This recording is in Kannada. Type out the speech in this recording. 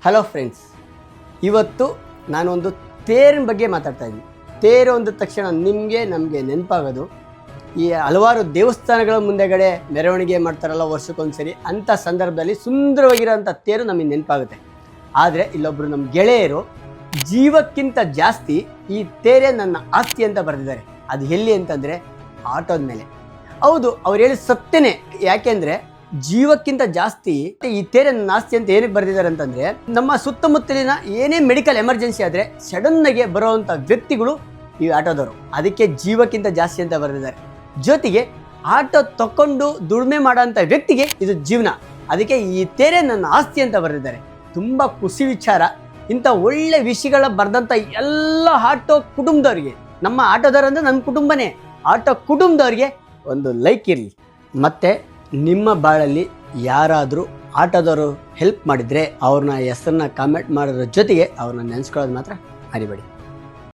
ಹಲೋ ಫ್ರೆಂಡ್ಸ್, ಇವತ್ತು ನಾನೊಂದು ತೇರಿನ ಬಗ್ಗೆ ಮಾತಾಡ್ತಾ ಇದ್ದೀನಿ. ತೇರು ಅಂದ ತಕ್ಷಣ ನಿಮಗೆ ನಮಗೆ ನೆನಪಾಗೋದು ಈ ಹಲವಾರು ದೇವಸ್ಥಾನಗಳ ಮುಂದೆಗಡೆ ಮೆರವಣಿಗೆ ಮಾಡ್ತಾರಲ್ಲ ವರ್ಷಕ್ಕೊಂದ್ಸರಿ, ಅಂಥ ಸಂದರ್ಭದಲ್ಲಿ ಸುಂದರವಾಗಿರೋಂಥ ತೇರು ನಮಗೆ ನೆನಪಾಗುತ್ತೆ. ಆದರೆ ಇಲ್ಲೊಬ್ಬರು ನಮ್ಮ ಗೆಳೆಯರು ಜೀವಕ್ಕಿಂತ ಜಾಸ್ತಿ ಈ ತೇರೇ ನನ್ನ ಆಸ್ತಿ ಅಂತ ಬರೆದಿದ್ದಾರೆ. ಅದು ಎಲ್ಲಿ ಅಂತಂದರೆ ಆಟೋದ ಮೇಲೆ. ಹೌದು, ಅವ್ರು ಹೇಳಿ ಸತ್ಯನೇ. ಯಾಕೆಂದರೆ ಜೀವಕ್ಕಿಂತ ಜಾಸ್ತಿ ಈ ತೇರೆ ನನ್ನ ಆಸ್ತಿ ಅಂತ ಏನಕ್ಕೆ ಬರೆದಿದ್ದಾರೆ ಅಂತಂದರೆ, ನಮ್ಮ ಸುತ್ತಮುತ್ತಲಿನ ಏನೇ ಮೆಡಿಕಲ್ ಎಮರ್ಜೆನ್ಸಿ ಆದರೆ ಸಡನ್ನಾಗಿ ಬರೋವಂಥ ವ್ಯಕ್ತಿಗಳು ಈ ಆಟೋದವರು. ಅದಕ್ಕೆ ಜೀವಕ್ಕಿಂತ ಜಾಸ್ತಿ ಅಂತ ಬರೆದಿದ್ದಾರೆ. ಜೊತೆಗೆ ಆಟೋ ತಗೊಂಡು ದುಡಿಮೆ ಮಾಡೋಂಥ ವ್ಯಕ್ತಿಗೆ ಇದು ಜೀವನ. ಅದಕ್ಕೆ ಈ ತೇರೆ ನನ್ನ ಆಸ್ತಿ ಅಂತ ಬರೆದಿದ್ದಾರೆ. ತುಂಬ ಖುಷಿ ವಿಚಾರ. ಇಂಥ ಒಳ್ಳೆ ವಿಷಯಗಳ ಬರೆದಂಥ ಎಲ್ಲ ಆಟೋ ಕುಟುಂಬದವ್ರಿಗೆ, ನಮ್ಮ ಆಟೋದವ್ರು ಅಂದರೆ ನಮ್ಮ ಕುಟುಂಬನೇ, ಆಟೋ ಕುಟುಂಬದವ್ರಿಗೆ ಒಂದು ಲೈಕ್ ಇರಲಿ. ಮತ್ತು ನಿಮ್ಮ ಬಾಳಲ್ಲಿ ಯಾರಾದರೂ ಆಟೋದವರು ಹೆಲ್ಪ್ ಮಾಡಿದರೆ ಅವ್ರನ್ನ ಹೆಸರನ್ನ ಕಾಮೆಂಟ್ ಮಾಡೋದ್ರ ಜೊತೆಗೆ ಅವ್ರನ್ನ ನೆನೆಸ್ಕೊಳ್ಳೋದು ಮಾತ್ರ ಮರಿಬೇಡಿ.